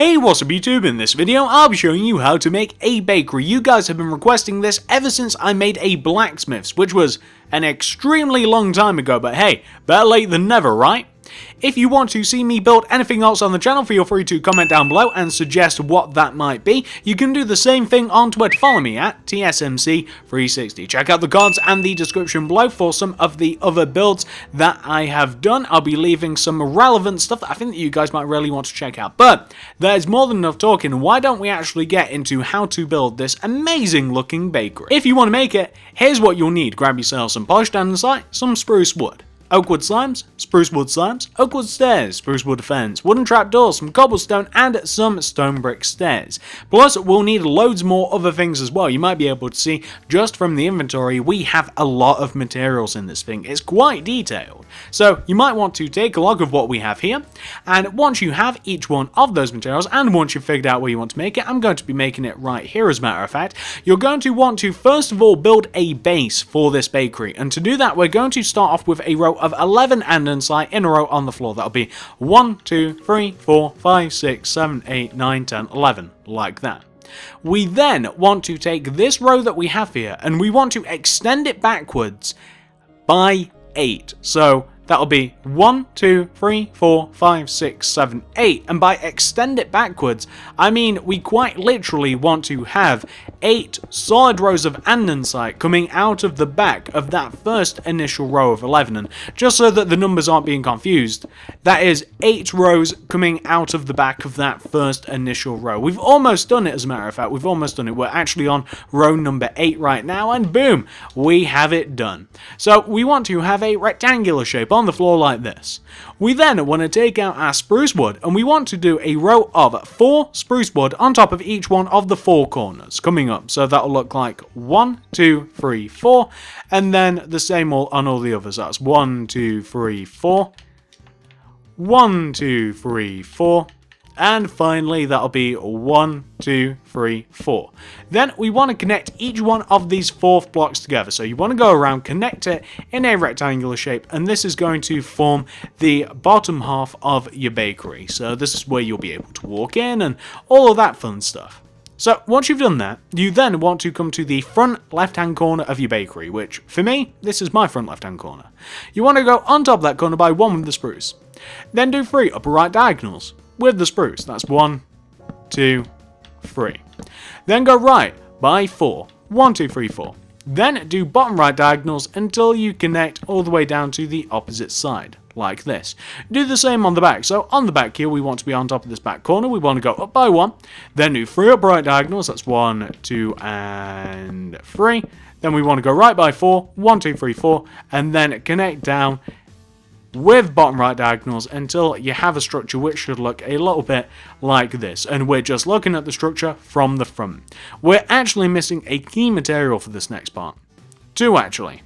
Hey, what's up YouTube? In this video I'll be showing you how to make a bakery. You guys have been requesting this ever since I made a blacksmith's, which was an extremely long time ago, but hey, better late than never, right? If you want to see me build anything else on the channel, feel free to comment down below and suggest what that might be. You can do the same thing on Twitter. Follow me at TSMC 360. Check out the cards and the description below for some of the other builds that I have done. I'll be leaving some relevant stuff that I think that you guys might really want to check out. But there's more than enough talking. Why don't we actually get into how to build this amazing looking bakery? If you want to make it, here's what you'll need. Grab yourself some polished andesite, some spruce wood, oak wood slimes, spruce wood slimes, oak wood stairs, spruce wood fence, wooden trapdoors, some cobblestone, and some stone brick stairs. Plus, we'll need loads more other things as well. You might be able to see, just from the inventory, we have a lot of materials in this thing. It's quite detailed. So, you might want to take a log of what we have here, and once you have each one of those materials, and once you've figured out where you want to make it, I'm going to be making it right here as a matter of fact, you're going to want to first of all build a base for this bakery. And to do that, we're going to start off with a row of 11 andesite in a row on the floor. That'll be 1, 2, 3, 4, 5, 6, 7, 8, 9, 10, 11, like that. We then want to take this row that we have here and we want to extend it backwards by 8. So that'll be 1, 2, 3, 4, 5, 6, 7, 8. And by extend it backwards, I mean we quite literally want to have 8 solid rows of andesite coming out of the back of that first initial row of 11. And just so that the numbers aren't being confused, that is 8 rows coming out of the back of that first initial row. We've almost done it, as a matter of fact. We've almost done it. We're actually on row number 8 right now, and boom, we have it done. So we want to have a rectangular shape on the floor like this. We then want to take out our spruce wood and we want to do a row of 4 spruce wood on top of each one of the 4 corners coming up. So that'll look like 1, 2, 3, 4, and then the same on all the others. That's 1, 2, 3, 4, 1, 2, 3, 4, and finally that'll be 1, 2, 3, 4. Then we want to connect each one of these 4 blocks together. So you want to go around, connect it in a rectangular shape, and this is going to form the bottom half of your bakery. So this is where you'll be able to walk in and all of that fun stuff. So once you've done that, you then want to come to the front left-hand corner of your bakery, which for me, this is my front left-hand corner. You want to go on top of that corner by 1 with the spruce. Then do 3 upper right diagonals with the spruce. That's 1, 2, 3. Then go right by 4. 1, 2, 3, 4. Then do bottom right diagonals until you connect all the way down to the opposite side, like this. Do the same on the back. So on the back here, we want to be on top of this back corner. We want to go up by 1. Then do 3 up right diagonals. That's 1, 2, and 3. Then we want to go right by 4. 1, 2, 3, 4. And then connect down with bottom right diagonals until you have a structure which should look a little bit like this. And we're just looking at the structure from the front. We're actually missing a key material for this next part. 2 actually.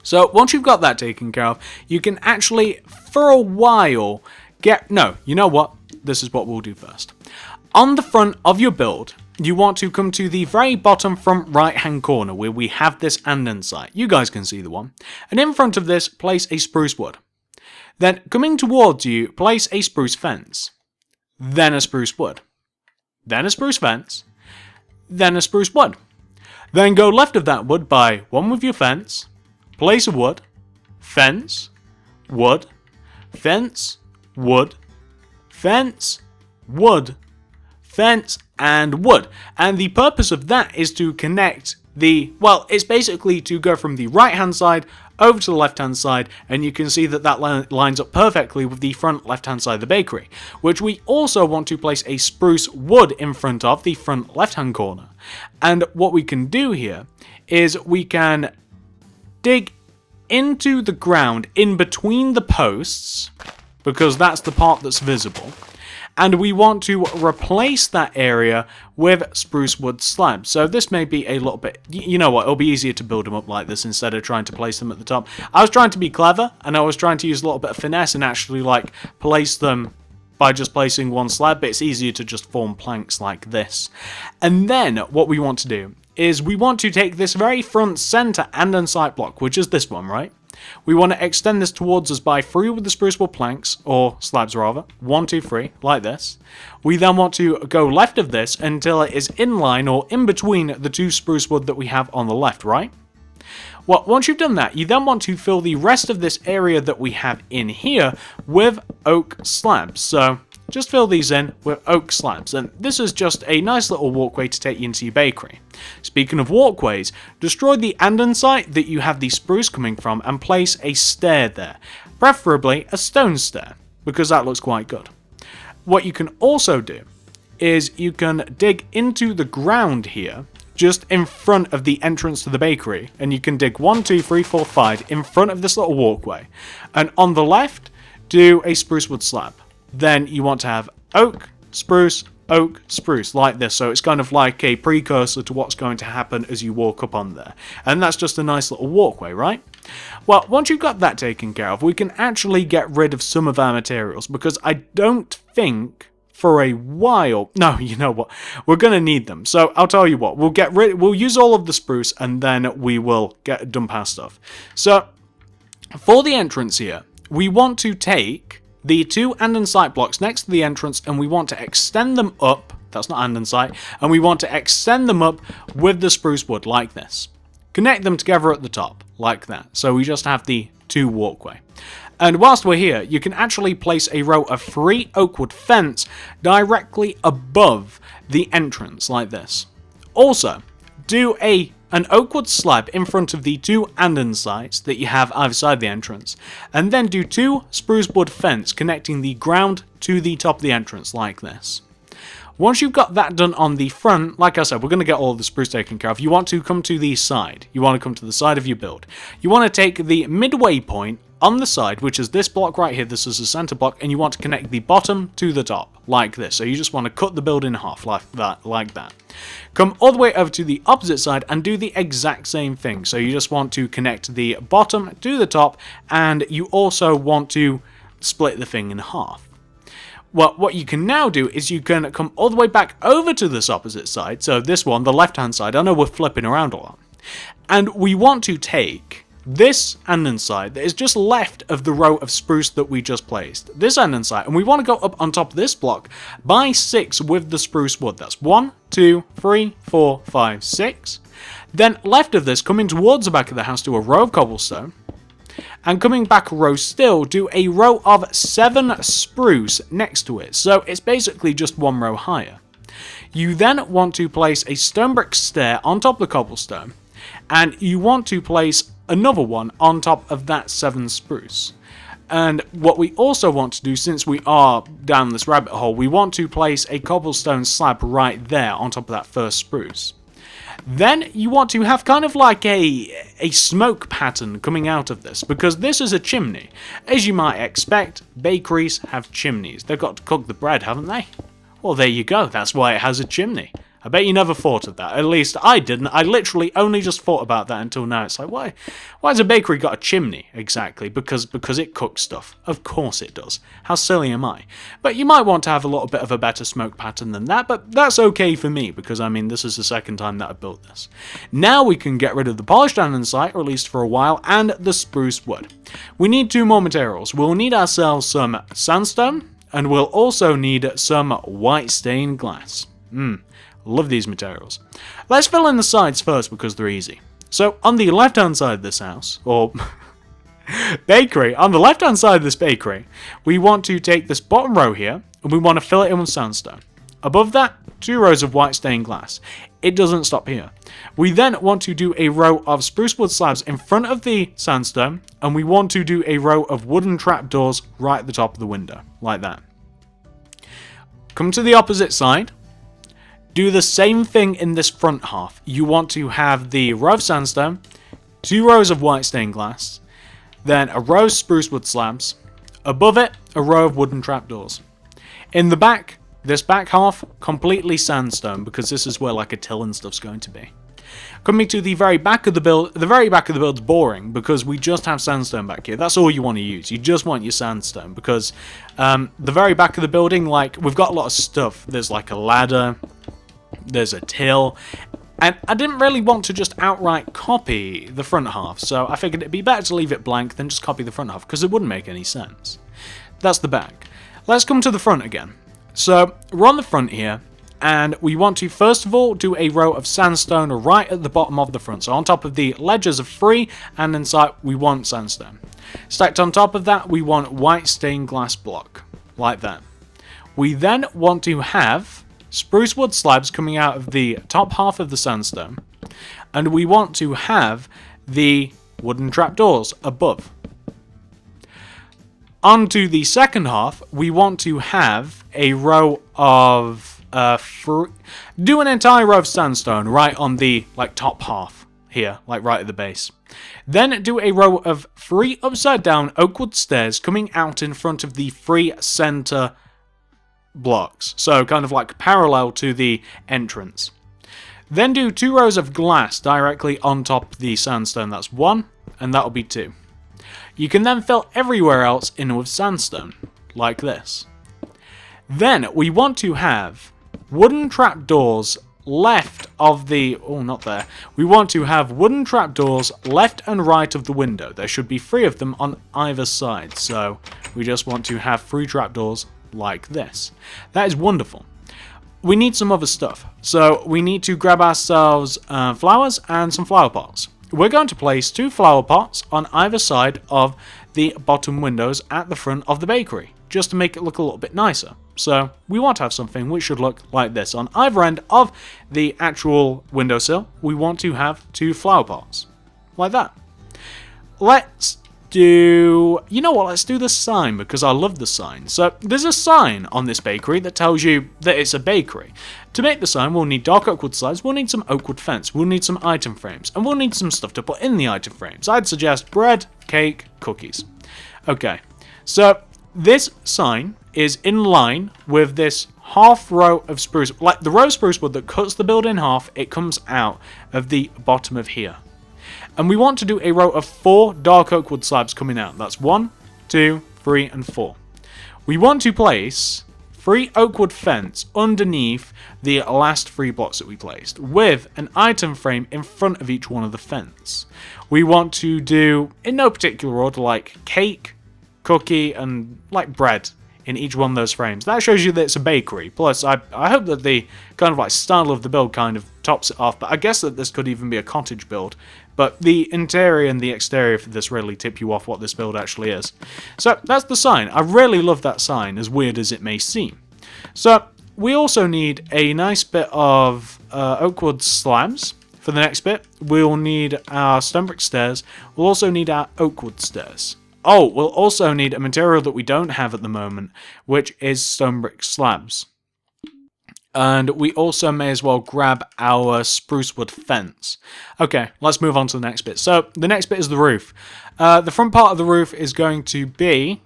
So once you've got that taken care of, you can actually for a while you know what? This is what we'll do first. On the front of your build, you want to come to the very bottom front right hand corner where we have this andesite. You guys can see the one. And in front of this, place a spruce wood. Then, coming towards you, place a spruce fence. Then a spruce wood. Then a spruce fence. Then a spruce wood. Then go left of that wood by 1 with your fence. Place a wood. Fence. Wood. Fence. Wood. Fence. Wood. Fence. And wood. And the purpose of that is to connect it's basically to go from the right hand side over to the left hand side, and you can see that that lines up perfectly with the front left hand side of the bakery, which we also want to place a spruce wood in front of the front left hand corner. And what we can do here is we can dig into the ground in between the posts, because that's the part that's visible. And we want to replace that area with spruce wood slabs. So this may be a little bit, you know what, it'll be easier to build them up like this instead of trying to place them at the top. I was trying to be clever, and I was trying to use a little bit of finesse and actually like place them by just placing one slab, but it's easier to just form planks like this. And then what we want to do is we want to take this very front center andesite block, which is this one, right? We want to extend this towards us by 3 with the spruce wood planks, or slabs rather. 1, 2, 3, like this. We then want to go left of this until it is in line or in between the 2 spruce wood that we have on the left, right? Well, once you've done that, you then want to fill the rest of this area that we have in here with oak slabs. So just fill these in with oak slabs, and this is just a nice little walkway to take you into your bakery. Speaking of walkways, destroy the andesite that you have the spruce coming from and place a stair there, preferably a stone stair, because that looks quite good. What you can also do is you can dig into the ground here, just in front of the entrance to the bakery, and you can dig 1, 2, 3, 4, 5 in front of this little walkway, and on the left, do a spruce wood slab. Then you want to have oak, spruce, like this, so it's kind of like a precursor to what's going to happen as you walk up on there. And that's just a nice little walkway, right? Well, once you've got that taken care of, we can actually get rid of some of our materials, because I don't think for a while, no, you know what, we're going to need them. So I'll tell you what, we'll use all of the spruce, and then we will dump our stuff. So for the entrance here, we want to take the 2 andesite blocks next to the entrance, and we want to extend them up, that's not andesite, and we want to extend them up with the spruce wood like this. Connect them together at the top, like that, so we just have the 2 walkway. And whilst we're here, you can actually place a row of 3 oak wood fence directly above the entrance, like this. Also, do an oak wood slab in front of the 2 andesites that you have either side the entrance, and then do 2 spruce wood fence connecting the ground to the top of the entrance, like this. Once you've got that done on the front, like I said, we're going to get all of the spruce taken care of. You want to come to the side. You want to come to the side of your build. You want to take the midway point on the side, which is this block right here. This is the center block, and you want to connect the bottom to the top, like this. So you just want to cut the build in half, like that. Come all the way over to the opposite side and do the exact same thing. So you just want to connect the bottom to the top, and you also want to split the thing in half. Well, what you can now do is you can come all the way back over to this opposite side, so this one, the left-hand side. I know we're flipping around a lot. And we want to take this andesite that is just left of the row of spruce that we just placed. This andesite, and we want to go up on top of this block by 6 with the spruce wood. That's 1, 2, 3, 4, 5, 6. Then left of this, coming towards the back of the house, do a row of cobblestone. And coming back a row still, do a row of 7 spruce next to it. So it's basically just 1 row higher. You then want to place a stone brick stair on top of the cobblestone, and you want to place another one on top of that 7 spruce. And what we also want to do, since we are down this rabbit hole, we want to place a cobblestone slab right there on top of that first spruce. Then you want to have kind of like a smoke pattern coming out of this, because this is a chimney. As you might expect, bakeries have chimneys. They've got to cook the bread, haven't they? Well, there you go. That's why it has a chimney. I bet you never thought of that. At least I didn't. I literally only just thought about that until now. It's like, why has a bakery got a chimney? Exactly. Because it cooks stuff. Of course it does. How silly am I? But you might want to have a little bit of a better smoke pattern than that, but that's okay for me, because I mean, this is the second time that I've built this. Now we can get rid of the polished andesite, or at least for a while, and the spruce wood. We need 2 more materials. We'll need ourselves some sandstone, and we'll also need some white stained glass. Love these materials. Let's fill in the sides first because they're easy. So on the left hand side of this house, or bakery, on the left hand side of this bakery, we want to take this bottom row here and we want to fill it in with sandstone. Above that, 2 rows of white stained glass. It doesn't stop here. We then want to do a row of spruce wood slabs in front of the sandstone, and we want to do a row of wooden trapdoors right at the top of the window, like that. Come to the opposite side. Do the same thing in this front half. You want to have the row of sandstone, 2 rows of white stained glass, then a row of spruce wood slabs, above it, a row of wooden trapdoors. In the back, this back half, completely sandstone, because this is where like a till and stuff's going to be. Coming to the very back of the build, the very back of the build's boring, because we just have sandstone back here. That's all you want to use. You just want your sandstone, because the very back of the building, like, we've got a lot of stuff. There's like a ladder, there's a till. And I didn't really want to just outright copy the front half, so I figured it'd be better to leave it blank than just copy the front half, because it wouldn't make any sense. That's the back. Let's come to the front again. So, we're on the front here, and we want to first of all do a row of sandstone right at the bottom of the front. So on top of the ledges of 3, and inside we want sandstone. Stacked on top of that, we want white stained glass block, like that. We then want to have spruce wood slabs coming out of the top half of the sandstone, and we want to have the wooden trapdoors above. Onto the second half, we want to have a row of do an entire row of sandstone right on the top half here, right at the base. Then do a row of 3 upside down oakwood stairs coming out in front of the 3 center blocks, so kind of parallel to the entrance. Then do 2 rows of glass directly on top of the sandstone. That's 1, and that'll be 2. You can then fill everywhere else in with sandstone, like this. Then we want to have wooden trapdoors left of the... oh, not there. We want to have wooden trapdoors left and right of the window. There should be 3 of them on either side, so we just want to have 3 trapdoors like this. That is wonderful. We need some other stuff, so we need to grab ourselves flowers and some flower pots. We're going to place 2 flower pots on either side of the bottom windows at the front of the bakery, just to make it look a little bit nicer. So we want to have something which should look like this. On either end of the actual windowsill, we want to have 2 flower pots, like that. Let's do... you know what, let's do the sign, because I love the sign. So there's a sign on this bakery that tells you that it's a bakery. To make the sign, we'll need dark oakwood slabs, we'll need some oakwood fence, we'll need some item frames, and we'll need some stuff to put in the item frames. I'd suggest bread, cake, cookies. Okay, so this sign is in line with this half row of spruce, like the row of spruce wood that cuts the build in half. It comes out of the bottom of here. And we want to do a row of 4 dark oakwood slabs coming out. That's 1, 2, 3, and 4. We want to place 3 oakwood fence underneath the last 3 blocks that we placed, with an item frame in front of each one of the fence. We want to do, in no particular order, cake, cookie, and bread in each one of those frames. That shows you that it's a bakery. Plus, I hope that the kind of style of the build kind of tops it off, but I guess that this could even be a cottage build. But the interior and the exterior for this really tip you off what this build actually is. So that's the sign. I really love that sign, as weird as it may seem. So we also need a nice bit of oakwood slabs. For the next bit, we'll need our stone brick stairs. We'll also need our oakwood stairs. Oh, we'll also need a material that we don't have at the moment, which is stone brick slabs. And we also may as well grab our spruce wood fence. Okay, let's move on to the next bit. So, the next bit is the roof. The front part of the roof is going to be...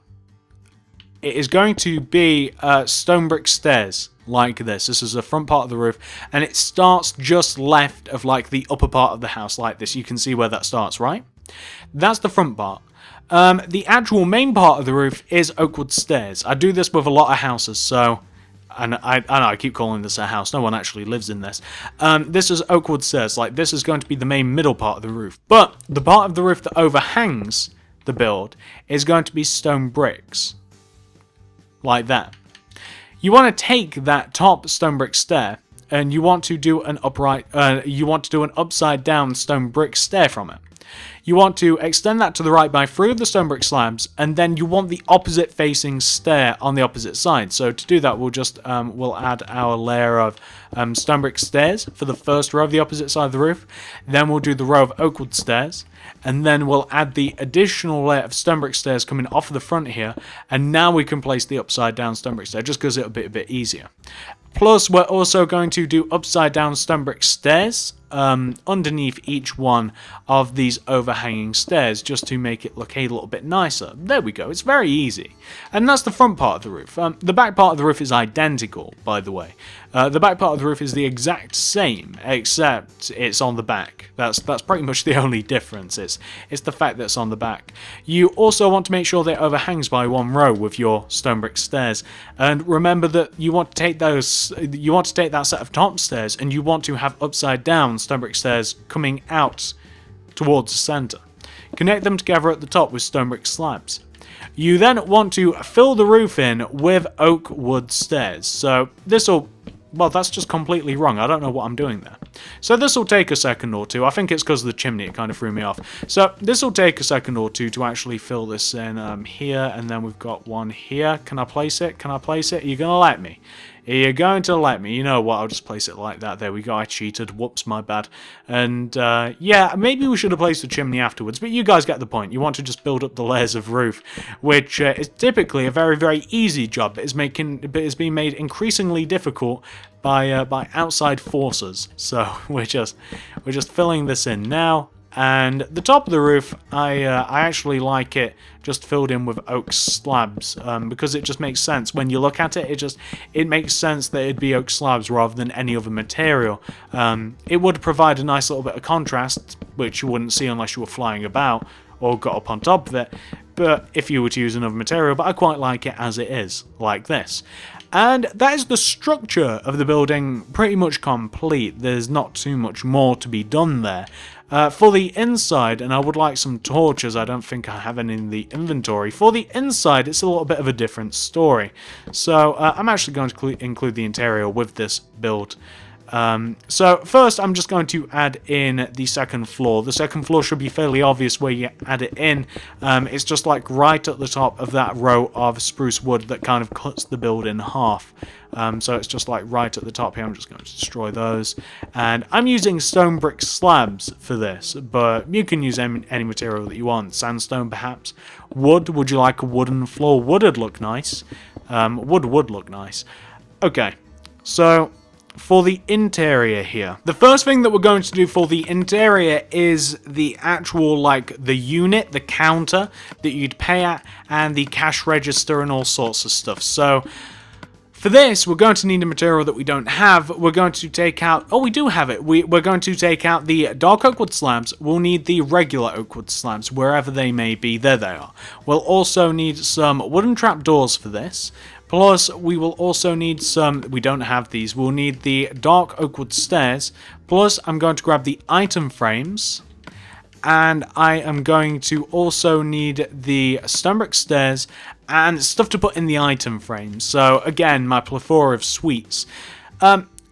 it is going to be stone brick stairs, like this. This is the front part of the roof, and it starts just left of the upper part of the house, like this. You can see where that starts, right? That's the front part. The actual main part of the roof is oakwood stairs. I do this with a lot of houses, so... and I know I keep calling this a house, no one actually lives in this. This is oakwood stairs, this is going to be the main middle part of the roof. But the part of the roof that overhangs the build is going to be stone bricks. Like that. You want to take that top stone brick stair, and you want to do an upside down stone brick stair from it. You want to extend that to the right by 3 of the stone brick slabs, and then you want the opposite facing stair on the opposite side. So to do that, we'll just we'll add our layer of stone brick stairs for the first row of the opposite side of the roof. Then we'll do the row of oakwood stairs, and then we'll add the additional layer of stone brick stairs coming off of the front here, and now we can place the upside down stone brick stair, just because it'll be a bit easier. Plus, we're also going to do upside down stone brick stairs underneath each one of these overhanging stairs, just to make it look a little bit nicer. There we go, it's very easy. And that's the front part of the roof. The back part of the roof is identical, by the way. The back part of the roof is the exact same, except it's on the back. That's pretty much the only difference. It's the fact that it's on the back. You also want to make sure that it overhangs by 1 row with your stone brick stairs. And remember that you want to take that set of top stairs, and you want to have upside down stone brick stairs coming out towards the center. Connect them together at the top with stone brick slabs. You then want to fill the roof in with oak wood stairs. So this will, well, that's just completely wrong. I don't know what I'm doing there. So this will take a second or two. I think it's because of the chimney. It kind of threw me off. So this will take a second or two to actually fill this in here. And then we've got one here. Can I place it? Can I place it? Are you going to let me? You're going to let me. You know what? I'll just place it like that. There we go. I cheated. Whoops, my bad. And yeah, maybe we should have placed the chimney afterwards. But you guys get the point. You want to just build up the layers of roof, which is typically a very, very easy job. But it's being made increasingly difficult by outside forces. So we're just filling this in now. And the top of the roof, I actually like it just filled in with oak slabs because it just makes sense. When you look at it, it makes sense that it'd be oak slabs rather than any other material. It would provide a nice little bit of contrast, which you wouldn't see unless you were flying about or got up on top of it. But if you were to use another material, but I quite like it as it is, like this. And that is the structure of the building pretty much complete. There's not too much more to be done there. For the inside, and I would like some torches, I don't think I have any in the inventory. For the inside, it's a little bit of a different story. So I'm actually going to include the interior with this build. So first I'm just going to add in the second floor. The second floor should be fairly obvious where you add it in. It's just like right at the top of that row of spruce wood that kind of cuts the build in half. So it's just like right at the top here. I'm just going to destroy those. And I'm using stone brick slabs for this, but you can use any material that you want. Sandstone perhaps. Wood, would you like a wooden floor? Wood would look nice. Wood would look nice. Okay, so for the interior here, the first thing that we're going to do for the interior is the actual, like, the unit, the counter that you'd pay at, and the cash register and all sorts of stuff. So for this, we're going to need a material that we don't have. We're going to take out, oh, we do have it. We're going to take out the dark oak wood slabs. We'll need the regular oak wood slabs, wherever they may be. There they are. We'll also need some wooden trapdoors for this. Plus, we will also need some, we don't have these, we'll need the dark oak wood stairs. Plus, I'm going to grab the item frames. And I am going to also need the stone brick stairs and stuff to put in the item frames. So, again, my plethora of sweets.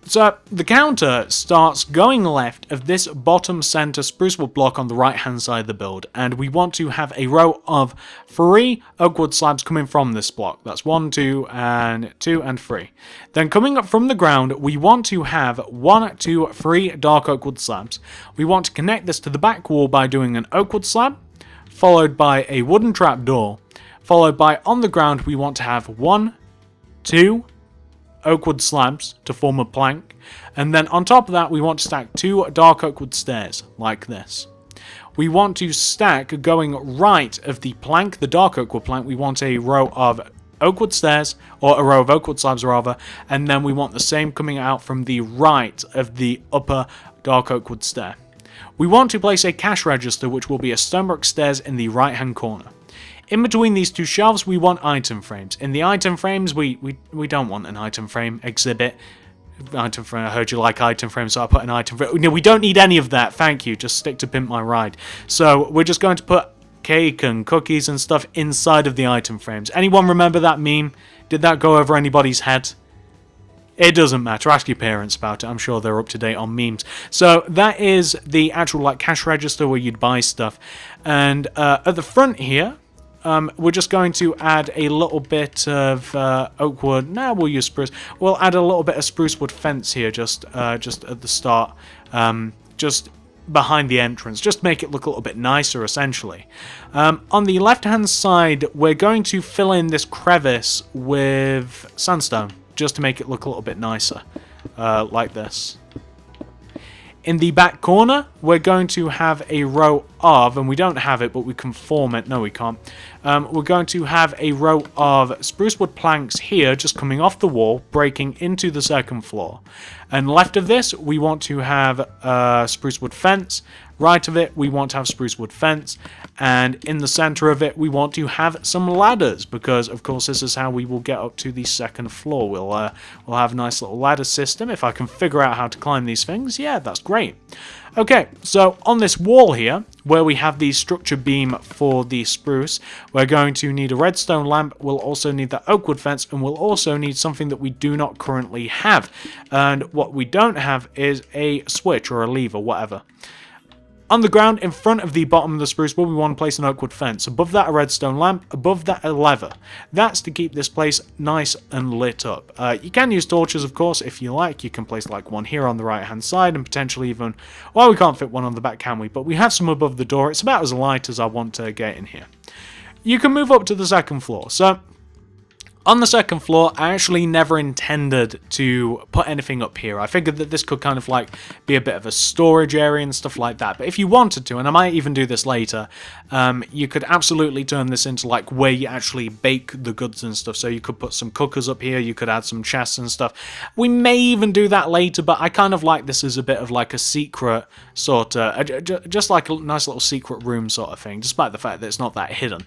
So the counter starts going left of this bottom center spruce wood block on the right hand side of the build, and we want to have a row of 3 oak wood slabs coming from this block. That's 1, 2, and 2, and 3. Then coming up from the ground, we want to have 1, 2, 3 dark oak wood slabs. We want to connect this to the back wall by doing an oak wood slab, followed by a wooden trapdoor, followed by on the ground we want to have 1, 2 oak wood slabs to form a plank, and then on top of that we want to stack 2 dark oak wood stairs like this. We want to stack, going right of the plank, the dark oak wood plank, we want a row of oak wood stairs, or a row of oak wood slabs rather, and then we want the same coming out from the right of the upper dark oak wood stair. We want to place a cash register, which will be a stone brick stairs in the right hand corner. In between these 2 shelves, we want item frames. In the item frames, we don't want an item frame exhibit. Item frame, I heard you like item frames, so I put an item frame. No, we don't need any of that, thank you. Just stick to Pimp My Ride. So we're just going to put cake and cookies and stuff inside of the item frames. Anyone remember that meme? Did that go over anybody's head? It doesn't matter. Ask your parents about it. I'm sure they're up to date on memes. So that is the actual like cash register where you'd buy stuff. And at the front here, we're just going to add a little bit of oak wood. Nah, we'll use spruce. We'll add a little bit of spruce wood fence here, just at the start, just behind the entrance, just to make it look a little bit nicer, essentially. On the left-hand side, we're going to fill in this crevice with sandstone, just to make it look a little bit nicer, like this. In the back corner, we're going to have a row of, and we don't have it, but we can form it. No, we can't. We're going to have a row of spruce wood planks here, just coming off the wall, breaking into the second floor. And left of this, we want to have a spruce wood fence. right of it, we want to have spruce wood fence, and in the center of it, we want to have some ladders, because of course this is how we will get up to the second floor. We'll have a nice little ladder system. If I can figure out how to climb these things, yeah, that's great. Okay, so on this wall here, where we have the structure beam for the spruce, we're going to need a redstone lamp, we'll also need the oak wood fence, and we'll also need something that we do not currently have. And what we don't have is a switch or a lever, whatever. On the ground, in front of the bottom of the spruce wood, we want to place an oak wood fence. Above that, a redstone lamp. Above that, a lever. That's to keep this place nice and lit up. You can use torches, of course, if you like. You can place like one here on the right-hand side, and potentially even... Well, we can't fit one on the back, can we? But we have some above the door. It's about as light as I want to get in here. You can move up to the second floor. So... on the second floor, I actually never intended to put anything up here. I figured that this could kind of like be a bit of a storage area and stuff like that. But if you wanted to, and I might even do this later, you could absolutely turn this into like where you actually bake the goods and stuff. So you could put some cookers up here, you could add some chests and stuff. We may even do that later, but I kind of like this as a bit of like a secret sort of, just like a nice little secret room sort of thing, despite the fact that it's not that hidden.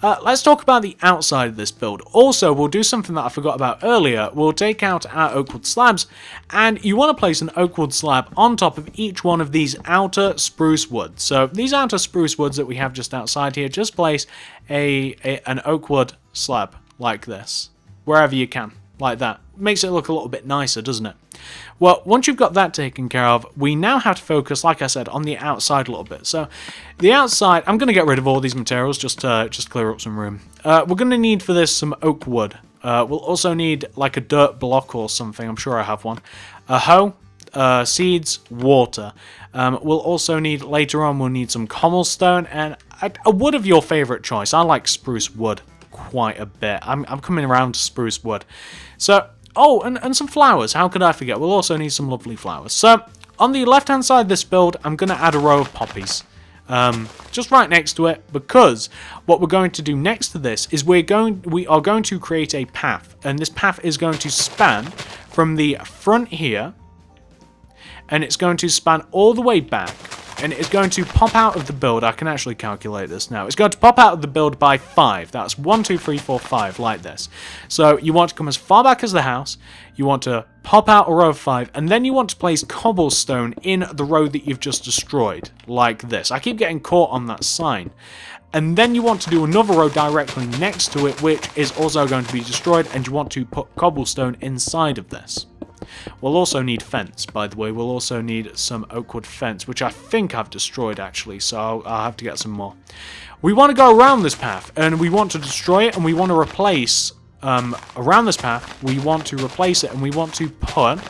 Let's talk about the outside of this build. Also, we'll do something that I forgot about earlier. We'll take out our oak wood slabs, and you want to place an oak wood slab on top of each one of these outer spruce woods. So these outer spruce woods that we have just outside here, just place an oak wood slab like this, wherever you can, like that. Makes it look a little bit nicer, doesn't it? Well, once you've got that taken care of, we now have to focus, like I said, on the outside a little bit. So, the outside, I'm going to get rid of all these materials just to clear up some room. We're going to need for this some oak wood. We'll also need like a dirt block or something. I'm sure I have one. A hoe, seeds, water. We'll also need, later on, we'll need some cobblestone and a wood of your favorite choice. I like spruce wood quite a bit. I'm coming around to spruce wood. So, oh, and some flowers. How could I forget? We'll also need some lovely flowers. So, on the left-hand side of this build, I'm going to add a row of poppies. Just right next to it, because what we're going to do next to this is we are going to create a path. And this path is going to span from the front here, and it's going to span all the way back. And it's going to pop out of the build. I can actually calculate this now. It's going to pop out of the build by 5. That's 1, 2, 3, 4, 5, like this. So you want to come as far back as the house. You want to pop out a row of 5. And then you want to place cobblestone in the row that you've just destroyed, like this. I keep getting caught on that sign. And then you want to do another row directly next to it, which is also going to be destroyed. And you want to put cobblestone inside of this. We'll also need fence, by the way. We'll also need some oak wood fence, which I think I've destroyed, actually, so I'll have to get some more. We want to go around this path, and we want to destroy it, and we want to replace, around this path, we want to replace it, and we want to put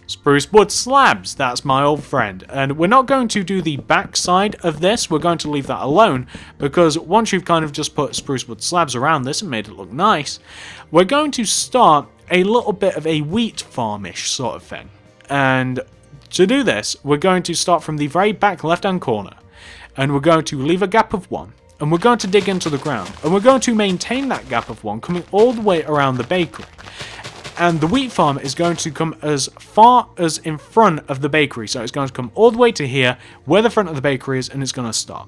spruce wood slabs. That's my old friend. And we're not going to do the back side of this. We're going to leave that alone, because once you've kind of just put spruce wood slabs around this and made it look nice, we're going to start a little bit of a wheat farmish sort of thing. And to do this, we're going to start from the very back left-hand corner, and we're going to leave a gap of 1, and we're going to dig into the ground, and we're going to maintain that gap of 1 coming all the way around the bakery. And the wheat farm is going to come as far as in front of the bakery, so it's going to come all the way to here, where the front of the bakery is, and it's going to start.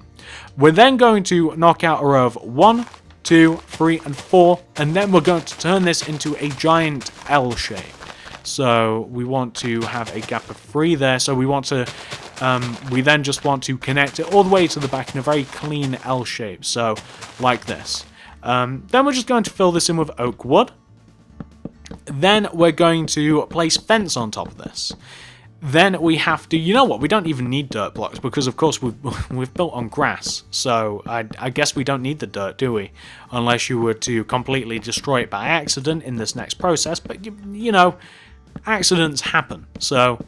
We're then going to knock out a row of 1, 2, 3, and 4, and then we're going to turn this into a giant L shape. So we want to have a gap of 3 there. So we want to, we then just want to connect it all the way to the back in a very clean L shape. So like this. Then we're just going to fill this in with oak wood. Then we're going to place fence on top of this. Then we have to, you know what, we don't even need dirt blocks, because of course we've built on grass, so I guess we don't need the dirt, do we? Unless you were to completely destroy it by accident in this next process, but you know, accidents happen. So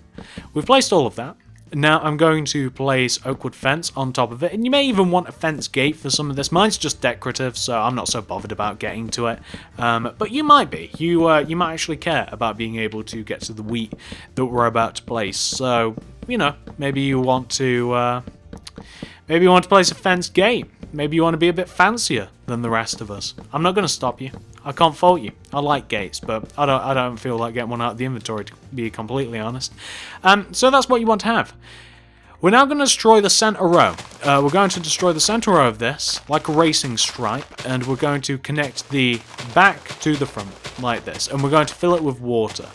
we've placed all of that. Now I'm going to place oak wood fence on top of it, and you may even want a fence gate for some of this. Mine's just decorative, so I'm not so bothered about getting to it. But you might be. You might actually care about being able to get to the wheat that we're about to place. So, you know, maybe you want to place a fence gate. Maybe you want to be a bit fancier than the rest of us. I'm not going to stop you. I can't fault you. I like gates, but I don't feel like getting one out of the inventory, to be completely honest. So that's what you want to have. We're now going to destroy the center row. We're going to destroy the center row of this, like a racing stripe, and we're going to connect the back to the front, like this, and we're going to fill it with water.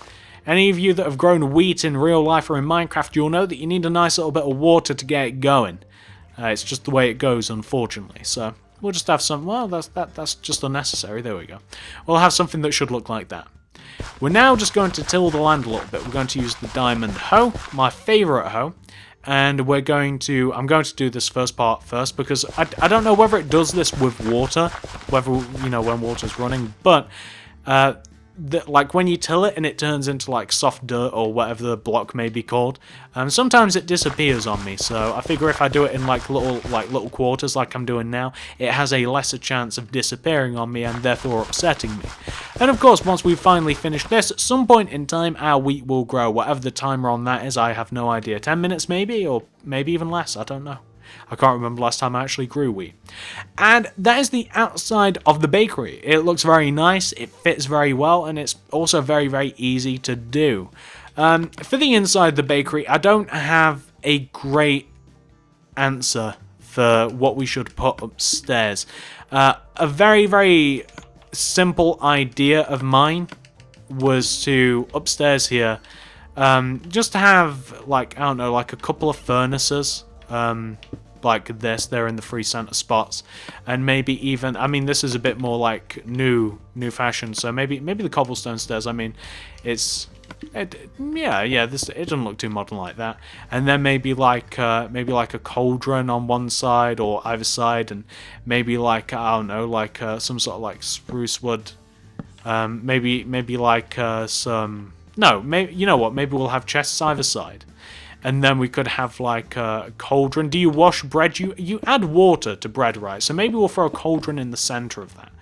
Any of you that have grown wheat in real life or in Minecraft, you'll know that you need a nice little bit of water to get it going. It's just the way it goes, unfortunately, so we'll just have some, well, that's just unnecessary, there we go. We'll have something that should look like that. We're now just going to till the land a little bit. We're going to use the diamond hoe, my favourite hoe. And I'm going to do this first part first, because I don't know whether it does this with water, whether, you know, when water's running, but like when you till it and it turns into like soft dirt or whatever the block may be called, sometimes it disappears on me. So I figure if I do it in like little quarters like I'm doing now, it has a lesser chance of disappearing on me and therefore upsetting me. And of course, once we've finally finished this, at some point in time our wheat will grow. Whatever the timer on that is, I have no idea. 10 minutes maybe, or maybe even less, I don't know. I can't remember last time I actually grew wheat. And that is the outside of the bakery. It looks very nice, it fits very well, and it's also very, very easy to do. For the inside of the bakery, I don't have a great answer for what we should put upstairs. A very, very simple idea of mine was to, upstairs here, just to have, like, I don't know, like a couple of furnaces. Like this, they're in the free center spots, and maybe even, I mean, this is a bit more like new fashion, so maybe the cobblestone stairs. I mean, it doesn't look too modern like that. And then maybe like a cauldron on one side or either side, and maybe like, I don't know, like some sort of like spruce wood. Maybe like some, no, maybe, you know what? Maybe we'll have chests either side. And then we could have like a cauldron. Do you wash bread? You add water to bread, right? So maybe we'll throw a cauldron in the center of that.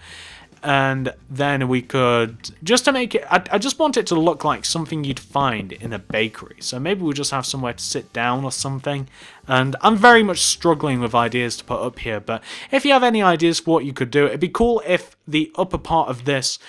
And then we could, just to make it, I just want it to look like something you'd find in a bakery. So maybe we'll just have somewhere to sit down or something. And I'm very much struggling with ideas to put up here. But if you have any ideas for what you could do, it'd be cool if the upper part of this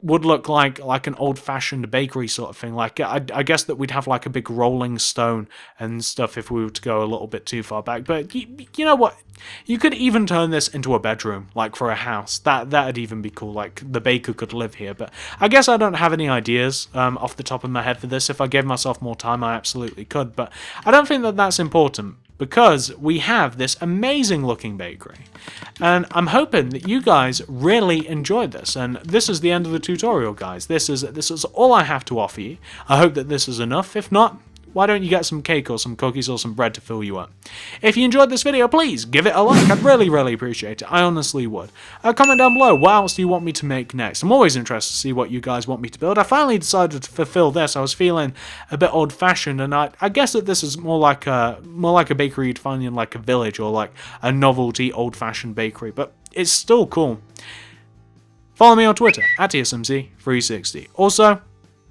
would look like an old-fashioned bakery sort of thing. Like, I guess that we'd have like a big rolling stone and stuff if we were to go a little bit too far back. But you know what? You could even turn this into a bedroom, like for a house. That'd even be cool. Like the baker could live here. But I guess I don't have any ideas off the top of my head for this. If I gave myself more time, I absolutely could. But I don't think that that's important, because we have this amazing looking bakery. And I'm hoping that you guys really enjoyed this. And this is the end of the tutorial, guys. This is all I have to offer you. I hope that this is enough. If not, why don't you get some cake or some cookies or some bread to fill you up? If you enjoyed this video, please give it a like. I'd really, really appreciate it. I honestly would. Comment down below, what else do you want me to make next? I'm always interested to see what you guys want me to build. I finally decided to fulfill this. I was feeling a bit old-fashioned, and I guess that this is more like a bakery you'd find in like a village, or like a novelty old-fashioned bakery, but it's still cool. Follow me on Twitter at TSMC360. Also,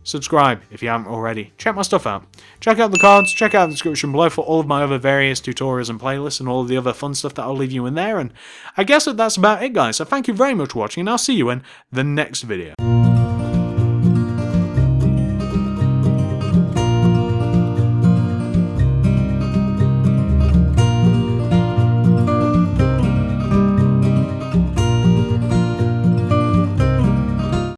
subscribe if you haven't already. Check my stuff out. Check out the cards, check out the description below for all of my other various tutorials and playlists and all of the other fun stuff that I'll leave you in there. And I guess that's about it, guys. So thank you very much for watching, and I'll see you in the next video.